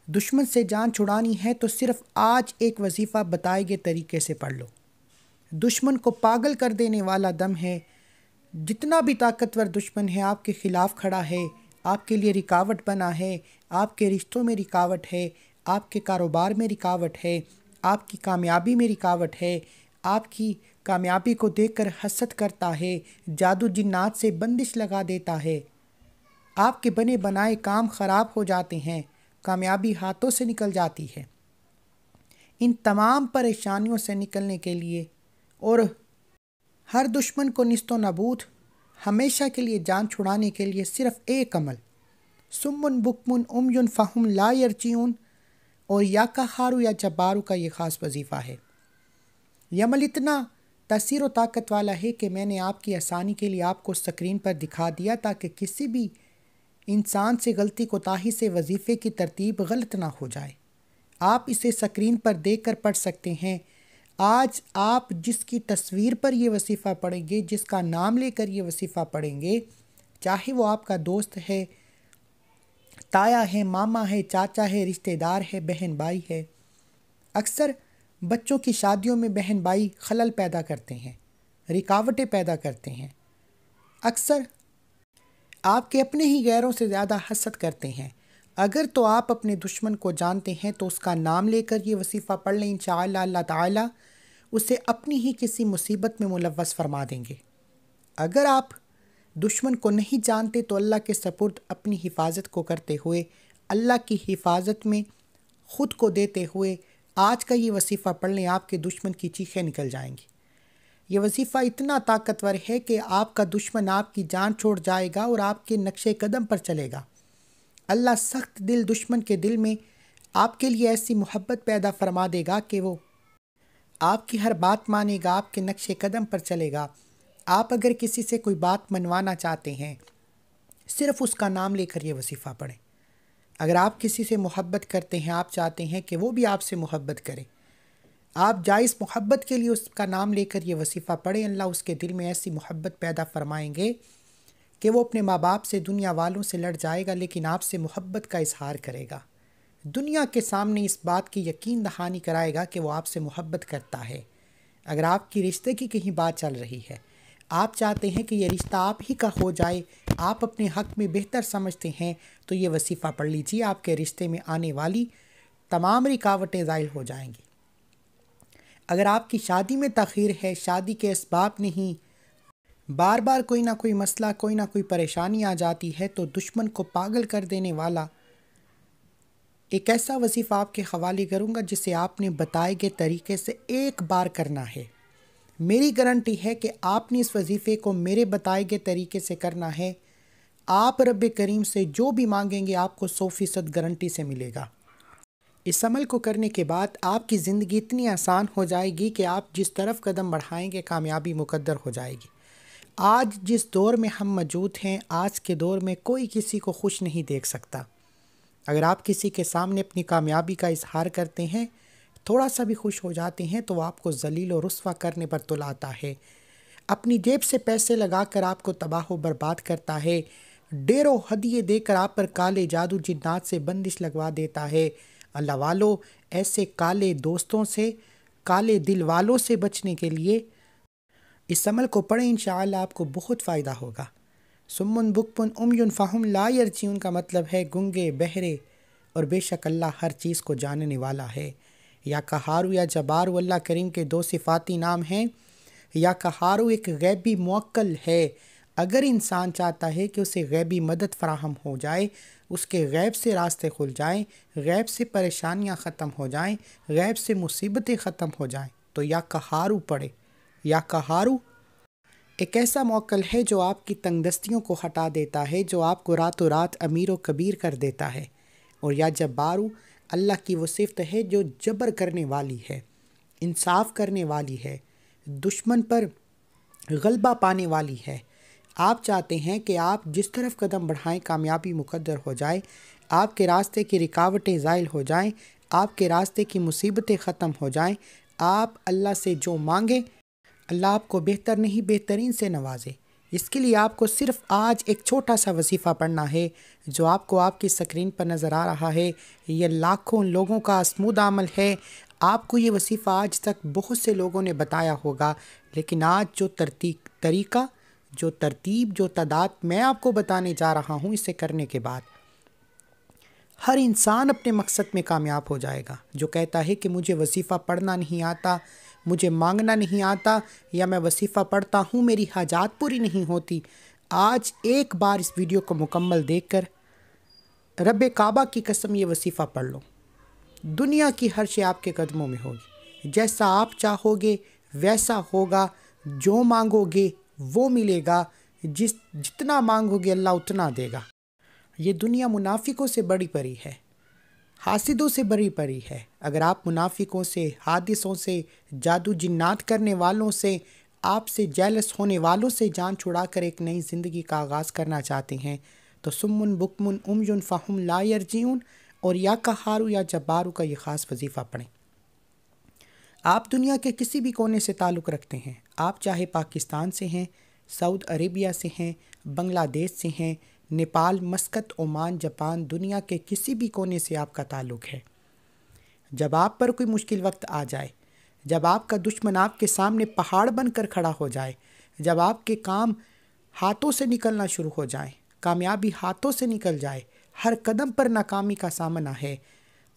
دشمن سے جان چھڑانی ہے تو صرف آج ایک وظیفہ بتائے گئے طریقے سے پڑھ لو۔ دشمن کو پاگل کر دینے والا دم ہے۔ جتنا بھی طاقتور دشمن ہے آپ کے خلاف کھڑا ہے، آپ کے لیے رکاوٹ بنا ہے، آپ کے رشتوں میں رکاوٹ ہے، آپ کے کاروبار میں رکاوٹ ہے، آپ کی کامیابی میں رکاوٹ ہے، آپ کی کامیابی کو دیکھ کر حسد کرتا ہے، جادو جنات سے بندش لگا دیتا ہے، آپ کے بنے بنائے کام خراب ہو جاتے ہیں، کامیابی ہاتھوں سے نکل جاتی ہے۔ ان تمام پریشانیوں سے نکلنے کے لیے اور ہر دشمن کو نیست و نابود ہمیشہ کے لیے جان چھڑانے کے لیے صرف ایک عمل، سمن بکمن امیون فہم لا یرجعون اور یا قہارو یا جبارو کا یہ خاص وظیفہ ہے۔ یہ عمل اتنا تاثیر و طاقت والا ہے کہ میں نے آپ کی آسانی کے لیے آپ کو اسکرین پر دکھا دیا تاکہ کسی بھی انسان سے غلطی کوتاہی سے وظیفے کی ترتیب غلط نہ ہو جائے۔ آپ اسے اسکرین پر دیکھ کر پڑھ سکتے ہیں۔ آج آپ جس کی تصویر پر یہ وظیفہ پڑھیں گے، جس کا نام لے کر یہ وظیفہ پڑھیں گے، چاہے وہ آپ کا دوست ہے، تایا ہے، ماما ہے، چاچا ہے، رشتہ دار ہے، بہن بھائی ہے۔ اکثر بچوں کی شادیوں میں بہن بھائی خلل پیدا کرتے ہیں، رکاوٹیں پیدا کرتے ہیں۔ اکثر آپ کے اپنے ہی غیروں سے زیادہ حسد کرتے ہیں۔ اگر تو آپ اپنے دشمن کو جانتے ہیں تو اس کا نام لے کر یہ وظیفہ پڑھ لیں، انشاءاللہ اللہ تعالیٰ اسے اپنی ہی کسی مصیبت میں ملوث فرما دیں گے۔ اگر آپ دشمن کو نہیں جانتے تو اللہ کے سپرد اپنی حفاظت کو کرتے ہوئے، اللہ کی حفاظت میں خود کو دیتے ہوئے آج کا یہ وظیفہ پڑھ لیں، آپ کے دشمن کی چیخیں نکل جائیں گی۔ یہ وظیفہ اتنا طاقتور ہے کہ آپ کا دشمن آپ کی جان چھوڑ جائے گا اور آپ کے نقش قدم پر چلے گا۔ اللہ سخت دل دشمن کے دل میں آپ کے لیے ایسی محبت پیدا فرما دے گا کہ وہ آپ کی ہر بات مانے گا، آپ کے نقش قدم پر چلے گا۔ آپ اگر کسی سے کوئی بات منوانا چاہتے ہیں، صرف اس کا نام لے کر یہ وظیفہ پڑھیں۔ اگر آپ کسی سے محبت کرتے ہیں، آپ چاہتے ہیں کہ وہ بھی آپ سے محبت کرے، آپ جائز محبت کے لیے اس کا نام لے کر یہ وظیفہ پڑھیں۔ اللہ اس کے دل میں ایسی محبت پیدا فرمائیں گے کہ وہ اپنے ماں باپ سے، دنیا والوں سے لڑ جائے گا لیکن آپ سے محبت کا اظہار کرے گا۔ دنیا کے سامنے اس بات کی یقین دہانی کرائے گا کہ وہ آپ سے محبت کرتا ہے۔ اگر آپ کی رشتے کی کہیں بات چل رہی ہے، آپ چاہتے ہیں کہ یہ رشتہ آپ ہی کا ہو جائے، آپ اپنے حق میں بہتر سمجھتے ہیں، تو یہ وظیفہ پڑھ لیجیے، آپ کے رشتے میں آنے والی تمام رکاوٹیں زائل ہو جائیں گی۔ اگر آپ کی شادی میں تاخیر ہے، شادی کے اسباب نہیں، بار بار کوئی نہ کوئی مسئلہ، کوئی نہ کوئی پریشانی آ جاتی ہے، تو دشمن کو پاگل کر دینے والا ایک ایسا وظیفہ آپ کے حوالے کروں گا جسے آپ نے بتائے گئے طریقے سے ایک بار کرنا ہے۔ میری گارنٹی ہے کہ آپ نے اس وظیفے کو میرے بتائے گئے طریقے سے کرنا ہے، آپ رب کریم سے جو بھی مانگیں گے آپ کو 100% گارنٹی سے ملے گا۔ اس عمل کو کرنے کے بعد آپ کی زندگی اتنی آسان ہو جائے گی کہ آپ جس طرف قدم بڑھائیں گے کامیابی مقدر ہو جائے گی۔ آج جس دور میں ہم موجود ہیں، آج کے دور میں کوئی کسی کو خوش نہیں دیکھ سکتا۔ اگر آپ کسی کے سامنے اپنی کامیابی کا اظہار کرتے ہیں، تھوڑا سا بھی خوش ہو جاتے ہیں تو وہ آپ کو ذلیل و رسوا کرنے پر تل آتا ہے، اپنی جیب سے پیسے لگا کر آپ کو تباہ و برباد کرتا ہے، ڈیروں ہدیے دے کر آپ پر کالے جادو جنات سے بندش لگوا دیتا ہے۔ اللہ والو، ایسے کالے دوستوں سے، کالے دل والوں سے بچنے کے لیے اس عمل کو پڑھیں، انشاءاللہ آپ کو بہت فائدہ ہوگا۔ سمن بکمن امیون فہم لا یرجعون کا مطلب ہے گنگے، بہرے، اور بے شک اللہ ہر چیز کو جاننے والا ہے۔ یا قہارو یا جبارو اللہ کریم کے دو صفاتی نام ہیں۔ یا قہارو ایک غیبی موکل ہے۔ اگر انسان چاہتا ہے کہ اسے غیبی مدد فراہم ہو جائے، اس کے غیب سے راستے کھل جائیں، غیب سے پریشانیاں ختم ہو جائیں، غیب سے مصیبتیں ختم ہو جائیں، تو یا قہارو پڑھے۔ یا قہارو ایک ایسا موکل ہے جو آپ کی تنگ دستیوں کو ہٹا دیتا ہے، جو آپ کو راتوں رات امیر و کبیر کر دیتا ہے۔ اور یا جبارو اللہ کی وہ صفت ہے جو جبر کرنے والی ہے، انصاف کرنے والی ہے، دشمن پر غلبہ پانے والی ہے۔ آپ چاہتے ہیں کہ آپ جس طرف قدم بڑھائیں کامیابی مقدر ہو جائے، آپ کے راستے کی رکاوٹیں زائل ہو جائیں، آپ کے راستے کی مصیبتیں ختم ہو جائیں، آپ اللہ سے جو مانگیں اللہ آپ کو بہتر نہیں بہترین سے نوازے۔ اس کے لیے آپ کو صرف آج ایک چھوٹا سا وظیفہ پڑھنا ہے جو آپ کو آپ کی اسکرین پر نظر آ رہا ہے۔ یہ لاکھوں لوگوں کا اسمود عمل ہے۔ آپ کو یہ وظیفہ آج تک بہت سے لوگوں نے بتایا ہوگا، لیکن آج جو طریقہ، جو ترتیب، جو تعداد میں آپ کو بتانے جا رہا ہوں، اسے کرنے کے بعد ہر انسان اپنے مقصد میں کامیاب ہو جائے گا۔ جو کہتا ہے کہ مجھے وظیفہ پڑھنا نہیں آتا، مجھے مانگنا نہیں آتا، یا میں وظیفہ پڑھتا ہوں میری حاجات پوری نہیں ہوتی، آج ایک بار اس ویڈیو کو مکمل دیکھ کر رب کعبہ کی قسم یہ وظیفہ پڑھ لو۔ دنیا کی ہر شے آپ کے قدموں میں ہوگی، جیسا آپ چاہو گے ویسا ہوگا، جو مانگو گے وہ ملے گا، جتنا مانگو گے اللہ اتنا دے گا۔ یہ دنیا منافقوں سے بڑی پری ہے، حاسدوں سے بڑی پری ہے۔ اگر آپ منافقوں سے، حادثوں سے، جادو جنات کرنے والوں سے، آپ سے جیلس ہونے والوں سے جان چھڑا کر ایک نئی زندگی کا آغاز کرنا چاہتے ہیں تو سمن بکمن عمین فہم لا یرجعون اور یا قہارو یا جبارو کا یہ خاص وظیفہ پڑھیں۔ آپ دنیا کے کسی بھی کونے سے تعلق رکھتے ہیں، آپ چاہے پاکستان سے ہیں، سعود عربیہ سے ہیں، بنگلہ دیش سے ہیں، نیپال، مسقط، عمان، جاپان، دنیا کے کسی بھی کونے سے آپ کا تعلق ہے، جب آپ پر کوئی مشکل وقت آ جائے، جب آپ کا دشمن آپ کے سامنے پہاڑ بن کر کھڑا ہو جائے، جب آپ کے کام ہاتھوں سے نکلنا شروع ہو جائیں، کامیابی ہاتھوں سے نکل جائے، ہر قدم پر ناکامی کا سامنا ہے،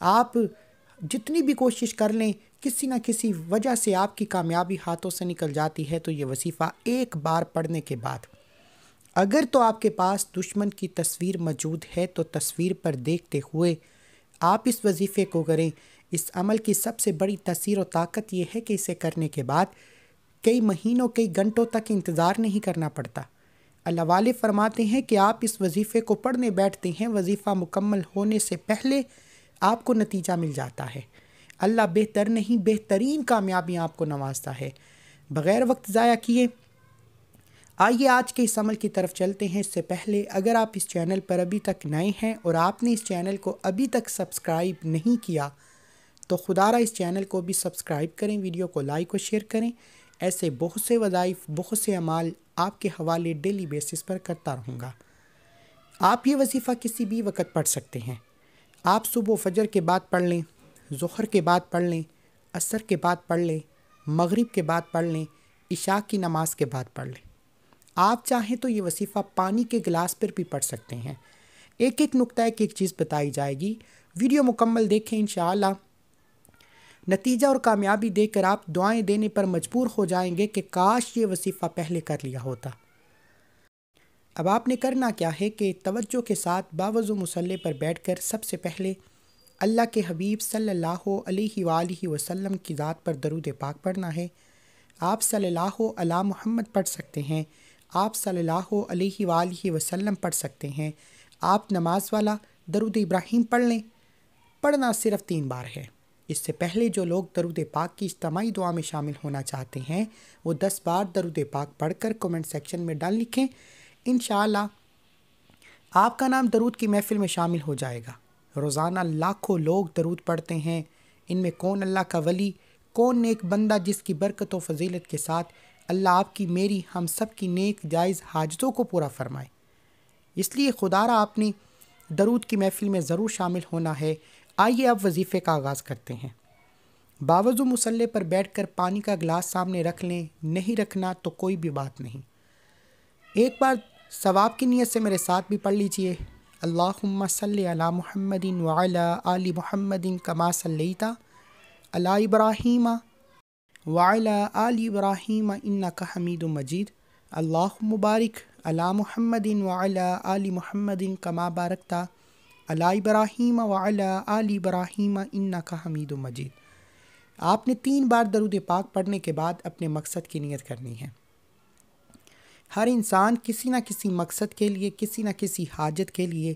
آپ جتنی بھی کوشش کر لیں کسی نہ کسی وجہ سے آپ کی کامیابی ہاتھوں سے نکل جاتی ہے، تو یہ وظیفہ ایک بار پڑھنے کے بعد اگر تو آپ کے پاس دشمن کی تصویر موجود ہے تو تصویر پر دیکھتے ہوئے آپ اس وظیفے کو کریں۔ اس عمل کی سب سے بڑی تاثیر و طاقت یہ ہے کہ اسے کرنے کے بعد کئی مہینوں، کئی گھنٹوں تک انتظار نہیں کرنا پڑتا۔ اللہ والے فرماتے ہیں کہ آپ اس وظیفے کو پڑھنے بیٹھتے ہیں، وظیفہ مکمل ہونے سے پہلے آپ کو نتیجہ مل جاتا ہے۔ اللہ بہتر نہیں بہترین کامیابیاں آپ کو نوازتا ہے۔ بغیر وقت ضائع کیے آئیے آج کے اس عمل کی طرف چلتے ہیں۔ اس سے پہلے اگر آپ اس چینل پر ابھی تک نئے ہیں اور آپ نے اس چینل کو ابھی تک سبسکرائب نہیں کیا تو خدا را اس چینل کو بھی سبسکرائب کریں، ویڈیو کو لائک و شیئر کریں۔ ایسے بہت سے وظائف، بہت سے اعمال آپ کے حوالے ڈیلی بیسس پر کرتا رہوں گا۔ آپ یہ وظیفہ کسی بھی وقت پڑھ سکتے ہیں۔ آپ صبح و فجر کے بعد پڑھ لیں، ظہر کے بعد پڑھ لیں، عصر کے بعد پڑھ لیں، مغرب کے بعد پڑھ لیں، عشاء کی نماز کے بعد پڑھ لیں۔ آپ چاہیں تو یہ وظیفہ پانی کے گلاس پر بھی پڑھ سکتے ہیں۔ ایک ایک نقطہ ایک چیز بتائی جائے گی، ویڈیو مکمل دیکھیں، انشاءاللہ نتیجہ اور کامیابی دے کر آپ دعائیں دینے پر مجبور ہو جائیں گے کہ کاش یہ وظیفہ پہلے کر لیا ہوتا۔ اب آپ نے کرنا کیا ہے کہ توجہ کے ساتھ باوضو مصلی پر بیٹھ کر سب سے پہلے اللہ کے حبیب صلی اللہ علیہ وآلہ وسلم کی ذات پر درود پاک پڑھنا ہے۔ آپ صلی اللہ علی محمد پڑھ سکتے ہیں، آپ صلی اللہ علیہ وآلہ وسلم پڑھ سکتے ہیں، آپ نماز والا درود ابراہیم پڑھ لیں۔ پڑھنا صرف 3 بار ہے۔ اس سے پہلے جو لوگ درود پاک کی اجتماعی دعا میں شامل ہونا چاہتے ہیں وہ 10 بار درود پاک پڑھ کر کومنٹ سیکشن میں ڈال لکھیں، انشاءاللہ آپ کا نام درود کی محفل میں شامل ہو جائے گا۔ روزانہ لاکھوں لوگ درود پڑھتے ہیں، ان میں کون اللہ کا ولی، کون نیک بندہ جس کی برکت و فضیلت کے ساتھ اللہ آپ کی، میری، ہم سب کی نیک جائز حاجتوں کو پورا فرمائے۔ اس لیے خدا را آپ نے درود کی محفل میں ضرور شامل ہونا ہے۔ آئیے اب وظیفے کا آغاز کرتے ہیں۔ باوضو مصلی پر بیٹھ کر پانی کا گلاس سامنے رکھ لیں، نہیں رکھنا تو کوئی بھی بات نہیں۔ ایک بار ثواب کی نیت سے میرے ساتھ بھی پڑھ لیجئے۔ اللہم صلی علی محمد وعلی آل محمد کما صلیت علی ابراہیم وعلی آل ابراہیم انک حمید مجید۔ اللہم بارک علی محمد وعلی آل محمد کما بارکت علی ابراہیم وعلی آل ابراہیم انک حمید مجید۔ آپ نے 3 بار درود پاک پڑھنے کے بعد اپنے مقصد کی نیت کرنی ہے۔ ہر انسان کسی نہ کسی مقصد کے لیے، کسی نہ کسی حاجت کے لیے،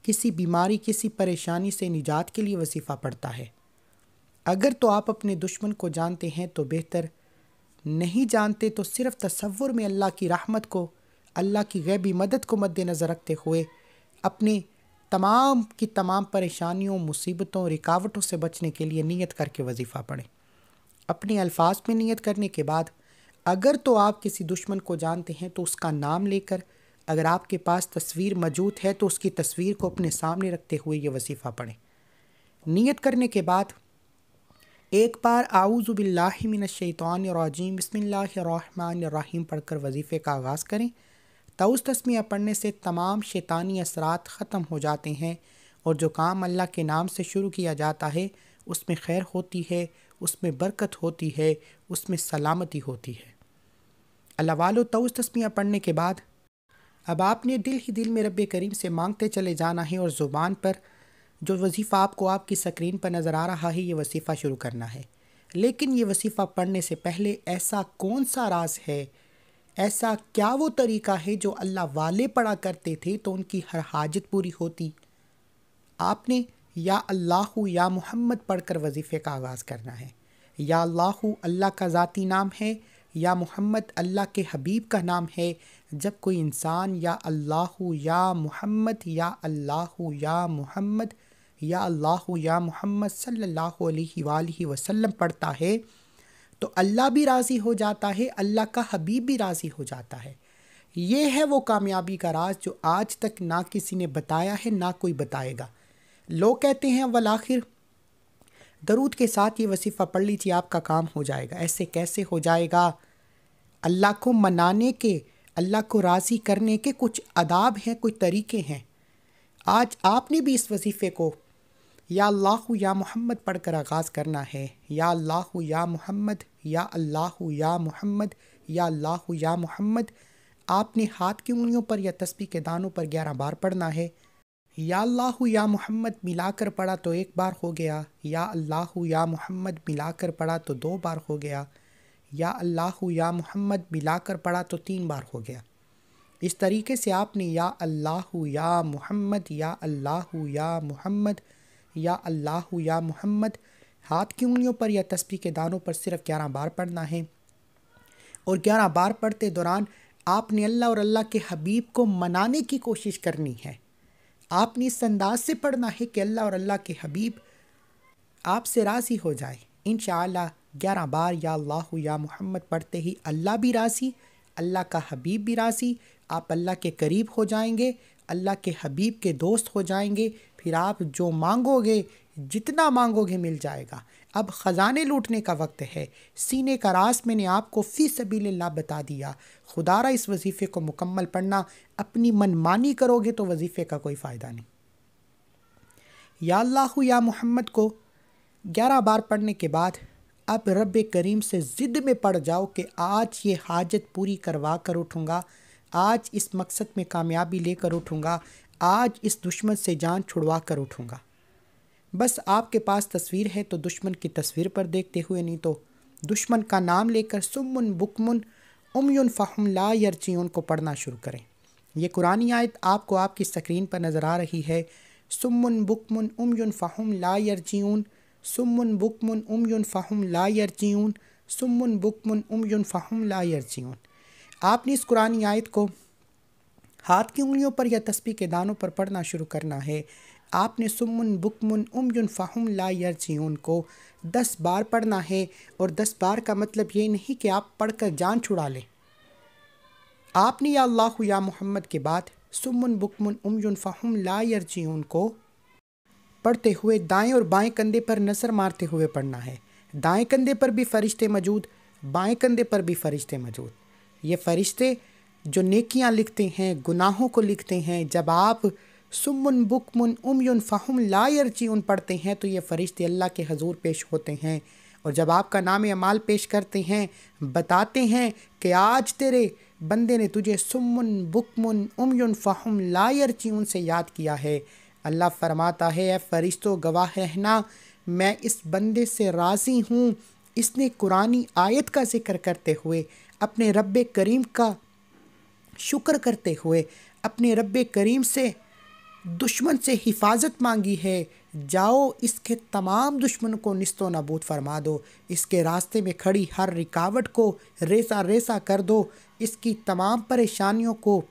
کسی بیماری، کسی پریشانی سے نجات کے لیے وظیفہ پڑھتا ہے۔ اگر تو آپ اپنے دشمن کو جانتے ہیں تو بہتر، نہیں جانتے تو صرف تصور میں اللہ کی رحمت کو، اللہ کی غیبی مدد کو مد نظر رکھتے ہوئے اپنے تمام کی تمام پریشانیوں، مصیبتوں، رکاوٹوں سے بچنے کے لیے نیت کر کے وظیفہ پڑھیں۔ اپنے الفاظ میں نیت کرنے کے بعد اگر تو آپ کسی دشمن کو جانتے ہیں تو اس کا نام لے کر، اگر آپ کے پاس تصویر موجود ہے تو اس کی تصویر کو اپنے سامنے رکھتے ہوئے یہ وظیفہ پڑھیں۔ نیت کرنے کے بعد ایک بار اعوذ باللہ من الشیطان الرجیم بسم اللہ الرحمن الرحیم پڑھ کر وظیفے کا آغاز کریں۔ طاؤس تسمیہ پڑھنے سے تمام شیطانی اثرات ختم ہو جاتے ہیں، اور جو کام اللہ کے نام سے شروع کیا جاتا ہے اس میں خیر ہوتی ہے، اس میں برکت ہوتی ہے، اس میں سلامتی ہوتی ہے۔ اللہ والو، طاؤس تسمیہ پڑھنے کے بعد اب آپ نے دل ہی دل میں رب کریم سے مانگتے چلے جانا ہے، اور زبان پر جو وظیفہ آپ کو آپ کی سکرین پر نظر آ رہا ہے یہ وظیفہ شروع کرنا ہے۔ لیکن یہ وظیفہ پڑھنے سے پہلے ایسا کون سا راز ہے، ایسا کیا وہ طریقہ ہے جو اللہ والے پڑھا کرتے تھے تو ان کی ہر حاجت پوری ہوتی؟ آپ نے یا اللہ یا محمد پڑھ کر وظیفے کا آغاز کرنا ہے۔ یا اللہ اللہ کا ذاتی نام ہے، یا محمد اللہ کے حبیب کا نام ہے۔ جب کوئی انسان یا اللہ یا محمد یا اللہ یا محمد یا اللہ یا محمد صلی اللہ علیہ وآلہ وسلم پڑھتا ہے تو اللہ بھی راضی ہو جاتا ہے، اللہ کا حبیب بھی راضی ہو جاتا ہے۔ یہ ہے وہ کامیابی کا راز جو آج تک نہ کسی نے بتایا ہے، نہ کوئی بتائے گا۔ لوگ کہتے ہیں والآخر درود کے ساتھ یہ وظیفہ پڑھ لیجیے آپ کا کام ہو جائے گا۔ ایسے کیسے ہو جائے گا؟ اللہ کو منانے کے، اللہ کو راضی کرنے کے کچھ آداب ہیں، کچھ طریقے ہیں۔ آج آپ نے بھی اس وظیفے کو یا اللہ یا محمد پڑھ کر آغاز کرنا ہے۔ یا اللہ یا محمد یا اللہ یا محمد یا اللہ یا محمد آپ نے ہاتھ کی انگلیوں پر یا تسبیح کے دانوں پر 11 بار پڑھنا ہے۔ یا اللہ یا محمد ملا کر پڑھا تو 1 بار ہو گیا، یا اللہ یا محمد ملا کر پڑھا تو 2 بار ہو گیا، یا اللہ یا محمد ملا کر پڑھا تو 3 بار ہو گیا۔ اس طریقے سے آپ نے یا اللہ یا محمد یا اللہ یا محمد یا اللہ یا محمد ہاتھ کی انگلیوں پر یا تسبیح کے دانوں پر صرف 11 بار پڑھنا ہے، اور 11 بار پڑھتے دوران آپ نے اللہ اور اللہ کے حبیب کو منانے کی کوشش کرنی ہے۔ آپ نے اس انداز سے پڑھنا ہے کہ اللہ اور اللہ کے حبیب آپ سے راضی ہو جائے۔ انشاءاللہ 11 بار یا اللہ یا محمد پڑھتے ہی اللہ بھی راضی، اللہ کا حبیب بھی راضی، آپ اللہ کے قریب ہو جائیں گے، اللہ کے حبیب کے دوست ہو جائیں گے۔ پھر آپ جو مانگو گے، جتنا مانگو گے مل جائے گا۔ اب خزانے لوٹنے کا وقت ہے۔ سینے کا راز میں نے آپ کو فی سبیل اللہ بتا دیا۔ خدا را اس وظیفے کو مکمل پڑھنا، اپنی من مانی کرو گے تو وظیفے کا کوئی فائدہ نہیں۔ یا اللہ یا محمد کو 11 بار پڑھنے کے بعد اب رب کریم سے ضد میں پڑ جاؤ کہ آج یہ حاجت پوری کروا کر اٹھوں گا، آج اس مقصد میں کامیابی لے کر اٹھوں گا، آج اس دشمن سے جان چھڑوا کر اٹھوں گا۔ بس آپ کے پاس تصویر ہے تو دشمن کی تصویر پر دیکھتے ہوئے، نہیں تو دشمن کا نام لے کر سمن بکمن امیون فہم لا یرجعون کو پڑھنا شروع کریں۔ یہ قرآنی آیت آپ کو آپ کی سکرین پر نظر آ رہی ہے۔ سمن بکمن امیون فہم لا یرجعون، سمن بکمن امیون فہم لا یرجعون، سمن بکمن امیون فہم لا یرجعون۔ آپ نے اس قرآنی آیت کو ہاتھ کی انگلیوں پر یا تسبیح کے دانوں پر پڑھنا شروع کرنا ہے۔ آپ نے سمن بکمن امیون فہم لا یرجعون کو 10 بار پڑھنا ہے، اور 10 بار کا مطلب یہ نہیں کہ آپ پڑھ کر جان چھڑا لیں۔ آپ نے یا اللہ یا محمد کے بعد سمن بکمن امیون فہم لا یرجعون کو پڑھتے ہوئے دائیں اور بائیں کندھے پر نظر مارتے ہوئے پڑھنا ہے۔ دائیں کندھے پر بھی فرشتے موجود، بائیں کندھے پر بھی فرشتے موجود۔ یہ فرشتے جو نیکیاں لکھتے ہیں، گناہوں کو لکھتے ہیں، جب آپ سمن بکمن امیون فہم لا یرجعون پڑھتے ہیں تو یہ فرشتے اللہ کے حضور پیش ہوتے ہیں، اور جب آپ کا نام اعمال پیش کرتے ہیں، بتاتے ہیں کہ آج تیرے بندے نے تجھے سمن بکمن امیون فہم لا یرجعون سے یاد کیا ہے، اللہ فرماتا ہے اے فرشتوں گواہ رہنا، میں اس بندے سے راضی ہوں۔ اس نے قرآنی آیت کا ذکر کرتے ہوئے، اپنے رب کریم کا شکر کرتے ہوئے، اپنے رب کریم سے دشمن سے حفاظت مانگی ہے۔ جاؤ اس کے تمام دشمن کو نیست و نابود فرما دو، اس کے راستے میں کھڑی ہر رکاوٹ کو ریزہ ریزہ کر دو، اس کی تمام پریشانیوں کو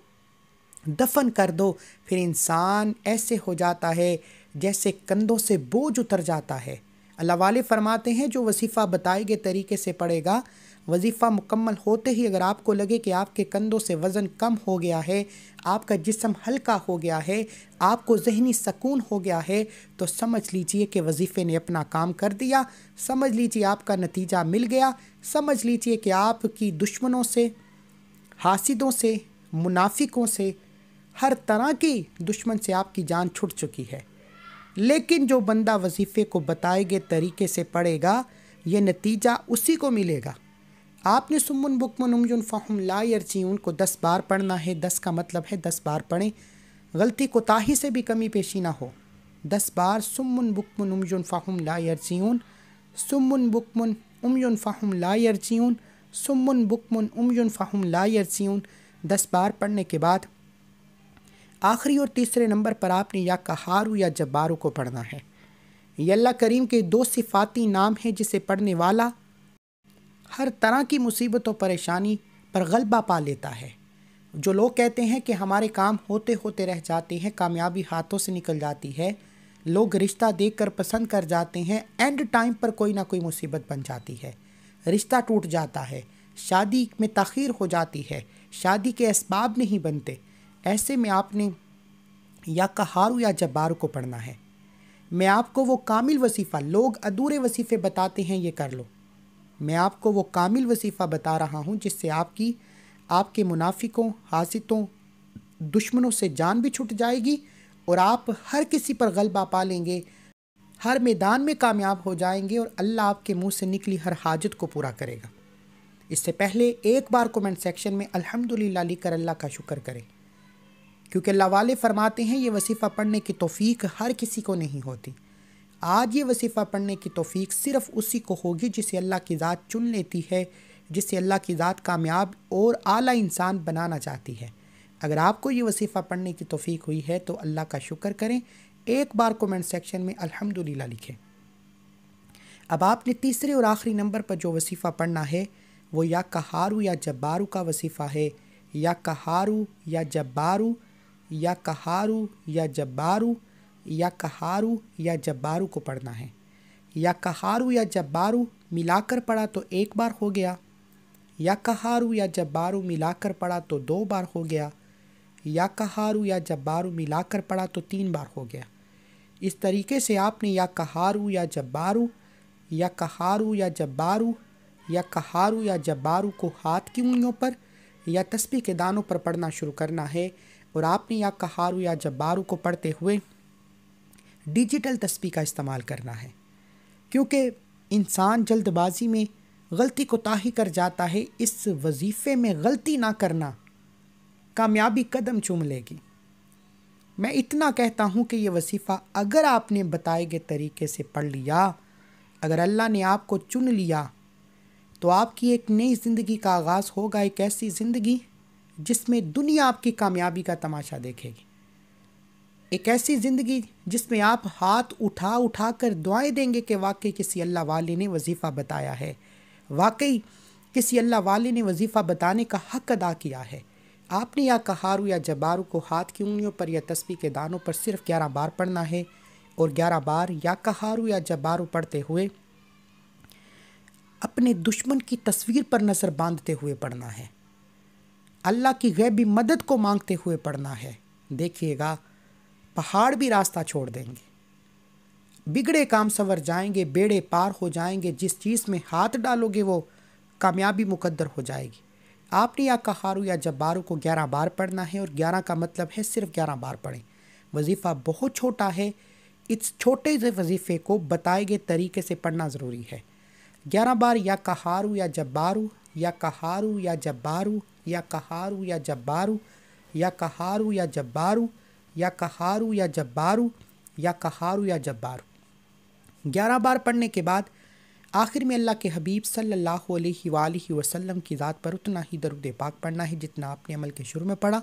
دفن کر دو۔ پھر انسان ایسے ہو جاتا ہے جیسے کندھوں سے بوجھ اتر جاتا ہے۔ اللہ والے فرماتے ہیں جو وظیفہ بتائے گئے طریقے سے پڑھے گا، وظیفہ مکمل ہوتے ہی اگر آپ کو لگے کہ آپ کے کندھوں سے وزن کم ہو گیا ہے، آپ کا جسم ہلکا ہو گیا ہے، آپ کو ذہنی سکون ہو گیا ہے، تو سمجھ لیجئے کہ وظیفے نے اپنا کام کر دیا، سمجھ لیجئے آپ کا نتیجہ مل گیا، سمجھ لیجئے کہ آپ کی دشمنوں سے، حاسدوں سے، منافقوں سے، ہر طرح کی دشمن سے آپ کی جان چھٹ چکی ہے۔ لیکن جو بندہ وظیفے کو بتائے گئے طریقے سے پڑھے گا، یہ نتیجہ اسی کو ملے گا۔ آپ نے سمن بکمن عمی فہم لا یرجعون کو 10 بار پڑھنا ہے، 10 کا مطلب ہے 10 بار پڑھیں، غلطی کوتاہی سے بھی کمی پیشی نہ ہو۔ 10 بار سمن بکمن عمی فہم لا یرجعون، سمن بکمن عمی فہم لا یرجعون، سمن بکمن عمی فہم لا یرجعون 10 بار پڑھنے کے بعد آخری اور تیسرے نمبر پر آپ نے یا قہارو یا جبارو کو پڑھنا ہے۔ یہ اللہ کریم کے 2 صفاتی نام ہیں جسے پڑھنے والا ہر طرح کی مصیبت و پریشانی پر غلبہ پا لیتا ہے۔ جو لوگ کہتے ہیں کہ ہمارے کام ہوتے ہوتے رہ جاتے ہیں، کامیابی ہاتھوں سے نکل جاتی ہے، لوگ رشتہ دیکھ کر پسند کر جاتے ہیں، اینڈ ٹائم پر کوئی نہ کوئی مصیبت بن جاتی ہے، رشتہ ٹوٹ جاتا ہے، شادی میں تاخیر ہو جاتی ہے، شادی کے اسباب نہیں بنتے، ایسے میں آپ نے یا قہارو یا جبارو کو پڑھنا ہے۔ میں آپ کو وہ کامل وظیفہ، لوگ ادھورے وظیفے بتاتے ہیں، یہ کر لو، میں آپ کو وہ کامل وظیفہ بتا رہا ہوں جس سے آپ کے منافقوں، حاسدوں، دشمنوں سے جان بھی چھٹ جائے گی اور آپ ہر کسی پر غلبہ پا لیں گے، ہر میدان میں کامیاب ہو جائیں گے اور اللہ آپ کے منہ سے نکلی ہر حاجت کو پورا کرے گا۔ اس سے پہلے ایک بار کومنٹ سیکشن میں الحمدللہ لکھ کر اللہ کا شکر کریں، کیونکہ اللہ والے فرماتے ہیں یہ وظیفہ پڑھنے کی توفیق ہر کسی کو نہیں ہوتی۔ آج یہ وظیفہ پڑھنے کی توفیق صرف اسی کو ہوگی جسے اللہ کی ذات چن لیتی ہے، جسے اللہ کی ذات کامیاب اور اعلیٰ انسان بنانا چاہتی ہے۔ اگر آپ کو یہ وظیفہ پڑھنے کی توفیق ہوئی ہے تو اللہ کا شکر کریں، ایک بار کومنٹ سیکشن میں الحمدللہ لکھیں۔ اب آپ نے تیسرے اور آخری نمبر پر جو وظیفہ پڑھنا ہے وہ یا قہارو یا جبارو کا وظیفہ ہے۔ یا قہارو یا جبارو، یا قہارو یا جبارو، یا قہارو یا جبارو کو پڑھنا ہے۔ یا قہارو یا جبارو ملا کر پڑھا تو 1 بار ہو گیا، یا قہارو یا جبارو ملا کر پڑھا تو 2 بار ہو گیا، یا قہارو یا جبارو ملا کر پڑھا تو 3 بار ہو گیا۔ اس طریقے سے آپ نے یا قہارو یا جبارو، یا قہارو یا جبارو، یا قہارو یا جبارو کو ہاتھ کی انگلیوں پر یا تسبیح کے دانوں پر پڑھنا شروع کرنا ہے، اور آپ نے یا قہارو یا جبارو کو پڑھتے ہوئے ڈیجیٹل تسبیح کا استعمال کرنا ہے، کیونکہ انسان جلد بازی میں غلطی کوتاہی کر جاتا ہے۔ اس وظیفے میں غلطی نہ کرنا کامیابی قدم چوم لے گی۔ میں اتنا کہتا ہوں کہ یہ وظیفہ اگر آپ نے بتائے گئے طریقے سے پڑھ لیا، اگر اللہ نے آپ کو چن لیا، تو آپ کی ایک نئی زندگی کا آغاز ہوگا، ایک ایسی زندگی جس میں دنیا آپ کی کامیابی کا تماشا دیکھے گی، ایک ایسی زندگی جس میں آپ ہاتھ اٹھا اٹھا کر دعائیں دیں گے کہ واقعی کسی اللہ والے نے وظیفہ بتایا ہے، واقعی کسی اللہ والے نے وظیفہ بتانے کا حق ادا کیا ہے۔ آپ نے یا قہارو یا جبارو کو ہاتھ کی انگلیوں پر یا تسبیح کے دانوں پر صرف 11 بار پڑھنا ہے، اور 11 بار یا قہارو یا جبارو پڑھتے ہوئے اپنے دشمن کی تصویر پر نظر باندھتے ہوئے پڑھنا ہے، اللہ کی غیبی مدد کو مانگتے ہوئے پڑھنا ہے۔ دیکھیے گا پہاڑ بھی راستہ چھوڑ دیں گے، بگڑے کام سنور جائیں گے، بیڑے پار ہو جائیں گے، جس چیز میں ہاتھ ڈالو گے وہ کامیابی مقدر ہو جائے گی۔ آپ نے یا قہارو یا جبارو کو 11 بار پڑھنا ہے، اور 11 کا مطلب ہے صرف 11 بار پڑھیں۔ وظیفہ بہت چھوٹا ہے، اس چھوٹے سے وظیفے کو بتائے گئے طریقے سے پڑھنا ضروری ہے۔ 11 بار یا قہارو یا جبارو، یا قہارو یا جبارو، یا قہارو یا جبارو، یا قہارو یا جبارو، یا قہارو یا جبارو، یا قہارو یا جبارو 11 بار پڑھنے کے بعد آخر میں اللہ کے حبیب صلی اللہ علیہ وآلہ وسلم کی ذات پر اتنا ہی درود پاک پڑھنا ہے جتنا آپ نے عمل کے شروع میں پڑھا۔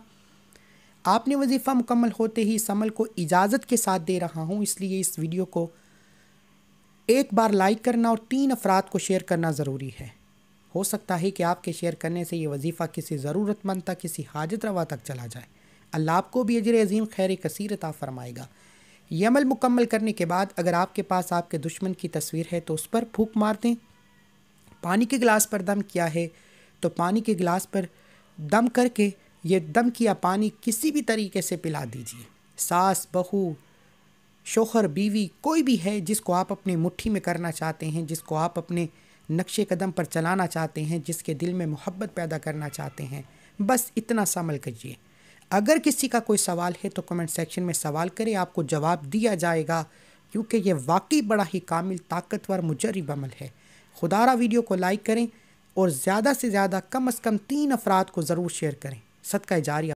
آپ نے وظیفہ مکمل ہوتے ہی اس عمل کو اجازت کے ساتھ دے رہا ہوں، اس لیے اس ویڈیو کو 1 بار لائک کرنا اور 3 افراد کو شیئر کرنا ضروری ہے۔ ہو سکتا ہے کہ آپ کے شیئر کرنے سے یہ وظیفہ کسی ضرورت مند تک، کسی حاجت روا تک چلا جائے۔ اللہ آپ کو بھی اجر عظیم خیر کثیر عطا فرمائے گا۔ یہ عمل مکمل کرنے کے بعد اگر آپ کے پاس آپ کے دشمن کی تصویر ہے تو اس پر پھونک مار دیں۔ پانی کے گلاس پر دم کیا ہے تو پانی کے گلاس پر دم کر کے یہ دم کیا پانی کسی بھی طریقے سے پلا دیجیے۔ ساس، بہو، شوہر، بیوی، کوئی بھی ہے جس کو آپ اپنی مٹھی میں کرنا چاہتے ہیں، جس کو آپ اپنے نقش قدم پر چلانا چاہتے ہیں، جس کے دل میں محبت پیدا کرنا چاہتے ہیں، بس اتنا سا عمل کیجیے۔ اگر کسی کا کوئی سوال ہے تو کمنٹ سیکشن میں سوال کریں، آپ کو جواب دیا جائے گا، کیونکہ یہ واقعی بڑا ہی کامل، طاقتور، مجرب عمل ہے۔ خدا را ویڈیو کو لائک کریں اور زیادہ سے زیادہ کم از کم 3 افراد کو ضرور شیئر کریں۔ صدقہ جاریہ۔